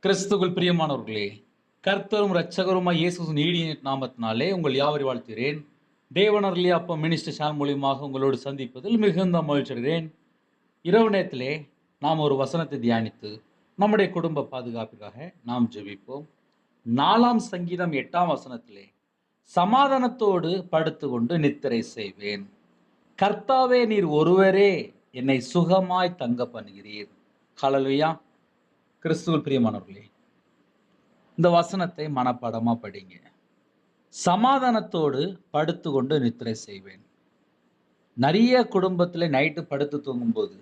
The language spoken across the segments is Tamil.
கிறிஸ்துவுக்குள் பிரியமானவர்களே, கர்த்தரும் இரட்சகருமாய் இயேசுவின் ஈடிய நாமத்தினாலே உங்கள் யாவரையும் வாழ்த்துகிறேன். தேவனருளிய அப்பம் மினிஸ்டர் சேனல் மூலியமாக உங்களோடு சந்திப்பதில் மிகுந்த மகிழ்ச்சி அடைகிறேன். இரவு நேரத்திலே நாம் ஒரு வசனத்தை தியானித்து நம்முடைய குடும்ப பாதுகாப்பிற்காக நாம் ஜெபிப்போம். 4ஆம் சங்கீதம் 8ஆம் வசனத்திலே, சமாதானத்தோடு படுத்துக்கொண்டு நித்திரை செய்வேன். கர்த்தாவே நீர் ஒருவரே என்னை சுகமாய் தங்க பண்ணுகிறீர். ஹல்லேலூயா. கிறிஸ்துவுக்குள் பிரியமானவர்களே, இந்த வசனத்தை மனப்பாடமா படிங்க. சமாதானத்தோடு படுத்துக்கொண்டு நித்திரை செய்வேன். நிறைய குடும்பத்தில் நைட்டு படுத்து தூங்கும்போது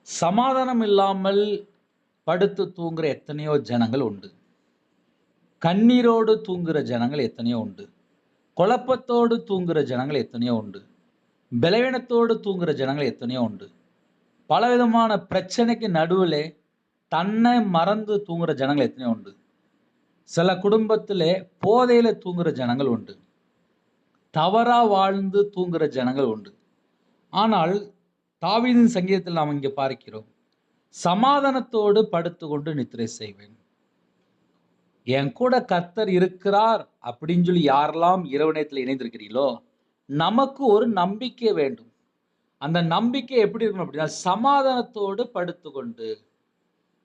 சமாதானம் இல்லாமல் படுத்து தூங்குற எத்தனையோ ஜனங்கள் உண்டு. கண்ணீரோடு தூங்குற ஜனங்கள் எத்தனையோ உண்டு. குழப்பத்தோடு தூங்குற ஜனங்கள் எத்தனையோ உண்டு. பலவீனத்தோடு தூங்குற ஜனங்கள் எத்தனையோ உண்டு. பலவிதமான பிரச்சனைக்கு நடுவில் தன்னை மறந்து தூங்குற ஜனங்கள் எத்தனையோ உண்டு. சில குடும்பத்திலே போதையில தூங்குற ஜனங்கள் உண்டு. தவறா வாழ்ந்து தூங்குற ஜனங்கள் உண்டு. ஆனால் தாவீதின் சங்கீதத்தில் நாம் இங்கே பார்க்கிறோம், சமாதானத்தோடு படுத்துக்கொண்டு நித்திரை செய்வேன். என் கூட கர்த்தர் இருக்கிறார் அப்படின்னு சொல்லி யாரெல்லாம் இரவு நேரத்தில் இணைந்திருக்கிறீங்களோ, நமக்கு ஒரு நம்பிக்கை வேண்டும். அந்த நம்பிக்கை எப்படி இருக்கணும் அப்படின்னா, சமாதானத்தோடு படுத்துக்கொண்டு.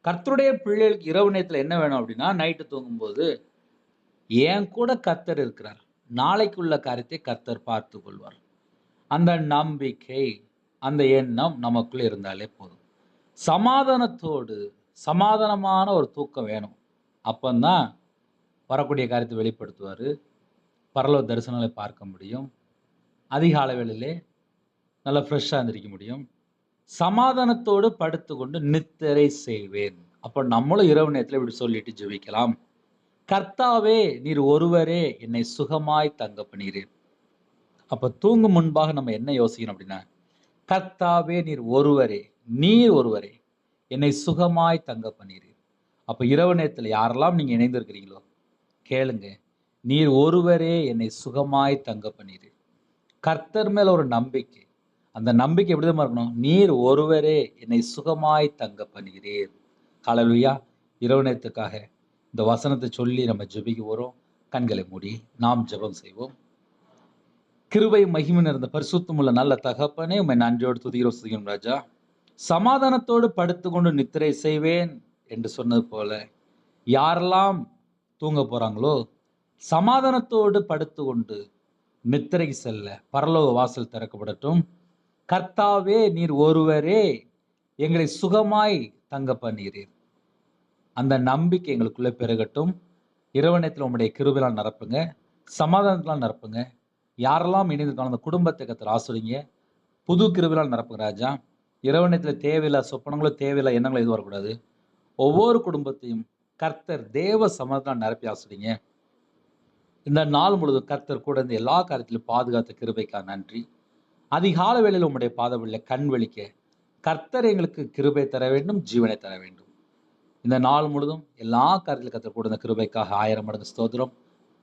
கர்த்தருடைய பிள்ளைகளுக்கு இரவு நேரத்தில் என்ன வேணும் அப்படின்னா, நைட்டு தூங்கும்போது என் கூட கர்த்தர் இருக்கிறார், நாளைக்குள்ள காரியத்தை கர்த்தர் பார்த்து கொள்வார். அந்த நம்பிக்கை, அந்த எண்ணம் நமக்குள்ள இருந்தாலே போதும். சமாதானத்தோடு சமாதானமான ஒரு தூக்கம் வேணும். அப்பந்தான் வரக்கூடிய காரியத்தை வெளிப்படுத்துவார். பரலோக தரிசனங்களை பார்க்க முடியும். அதிகாலை வேளையிலே நல்லா ஃப்ரெஷ்ஷாக இருந்திருக்க முடியும். சமாதானத்தோடு படுத்துக்கொண்டு நித்திரை செய்வேன். அப்போ நம்மளும் இரவு நேரத்தில் இப்படி சொல்லிட்டு ஜெபிக்கலாம். கர்த்தாவே நீர் ஒருவரே என்னை சுகமாய் தங்க பண்ணுகிறீர். அப்போ தூங்கும் முன்பாக நம்ம என்ன யோசிக்கணும் அப்படின்னா, கர்த்தாவே நீர் ஒருவரே என்னை சுகமாய் தங்க பண்ணுகிறீர். அப்போ இரவு நேரத்தில் யாரெல்லாம் நீங்கள் இணைந்திருக்கிறீங்களோ கேளுங்க, நீர் ஒருவரே என்னை சுகமாய் தங்க பண்ணுகிறீர். கர்த்தர் மேல ஒரு நம்பிக்கை. அந்த நம்பிக்கை எப்படிதான் இருக்கணும், நீர் ஒருவரே என்னை சுகமாய் தங்க பண்ணுகிறீர். ஹல்லேலூயா. இரவு நேரத்துக்காக இந்த வசனத்தை சொல்லி நம்ம ஜெபிக்க போறோம். கண்களை மூடி நாம் ஜெபம் செய்வோம். கிருபை மகிமை நிறைந்த பரிசுத்தமுள்ள நல்ல தகப்பனே, உம்மை நன்றியோடு துதிக்கிறோம் ராஜா. சமாதானத்தோடு படுத்துக்கொண்டு நித்திரை செய்வேன் என்று சொன்னது போல யாரெல்லாம் தூங்க போறாங்களோ, சமாதானத்தோடு படுத்துக்கொண்டு நித்திரைக்கு செல்ல பரலோக வாசல் திறக்கப்படட்டும். கர்த்தாவே நீர் ஒருவரே எங்களை சுகமாய் தங்க பண்ணுகிறீர். அந்த நம்பிக்கை எங்களுக்குள்ளே பெருகட்டும். இரவு நேரத்தில் உங்களுடைய கிருபையால் நிரப்புங்க, சமாதானத்தால் நிரப்புங்க. யாரெல்லாம் இணைந்திருக்காங்க அந்த குடும்பத்தை கர்த்தர் ஆசீர்வதிங்க. புது கிருபையால் நிரப்புங்க ராஜா. இரவு நேரத்தில் தேவையில்லா சொப்பனங்களோ தேவையில்லா எண்ணங்களோ எதுவும் வரக்கூடாது. ஒவ்வொரு குடும்பத்தையும் கர்த்தர் தேவ சமாதானம் நிரப்பி ஆசீர்வதிங்க. இந்த நாள் முழுவதும் கர்த்தர் கூட இந்த எல்லா காரியத்திலும் பாதுகாத்த கிருபைக்காக நன்றி. அதிகால வேளையில் உம்முடைய பாதவில்லை கண் வெளிக்க கர்த்தர் எங்களுக்கு கிருபை தர வேண்டும், ஜீவனை தர வேண்டும். இந்த நாள் முழுதும் எல்லா காரியத்திலும் கர்த்தர் கூட இந்த கிருபைக்காக 1000 மடங்கு ஸ்தோத்திரம்.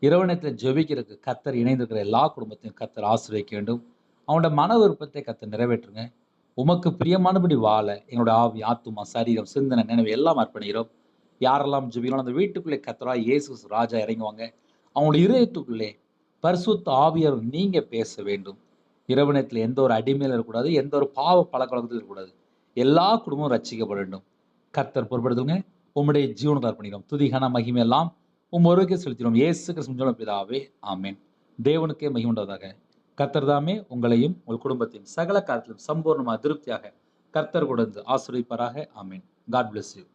இரவு நேரத்தில் ஜெபிக்கிறதுக்கு கர்த்தர் இணைந்திருக்கிற எல்லா குடும்பத்தையும் கர்த்தர் ஆசீர்வதிக்க வேண்டும். அவனோட மன விருப்பத்தை கர்த்தர் நிறைவேற்றுங்க. உமக்கு பிரியமானபடி வாழ எங்களோட ஆவி, ஆத்துமா, சரீரம், சிந்தனை, நினைவு எல்லாம் அர்ப்பணிக்கிறோம். யாரெல்லாம் ஜெபிக்கிறோம் அந்த வீட்டுக்குள்ளே கர்த்தராய் இயேசு ராஜா இறங்குவாங்க. அவங்களுடைய இதயத்துக்குள்ளே பரிசுத்த ஆவியார் நீங்க பேச வேண்டும். இரவு நேரத்தில் எந்த ஒரு அடிமையில் இருக்கக்கூடாது, எந்த ஒரு பாவ பழக்க வழக்கத்தில் இருக்கக்கூடாது. எல்லா குடும்பமும் ரட்சிக்கப்பட வேண்டும். கர்த்தர் பொறுப்படுத்துங்க. உம்முடைய ஜீவனுக்கு அர்ப்பணிக்கிறோம். துதிகான மகிமை எல்லாம் ஒருவருக்கே செலுத்தினோம். இயேசு கிறிஸ்துவின் பிதாவே, ஆமென். தேவனுக்கே மகிமை உண்டாவதாக. கர்த்தர் தாமே உங்களையும் உங்கள் குடும்பத்தின் சகல காரியத்திலும் சம்பூர்ணமாக திருப்தியாக கர்த்தர் கொடுத்து ஆசீர்வதிப்பாராக. ஆமென். God bless you.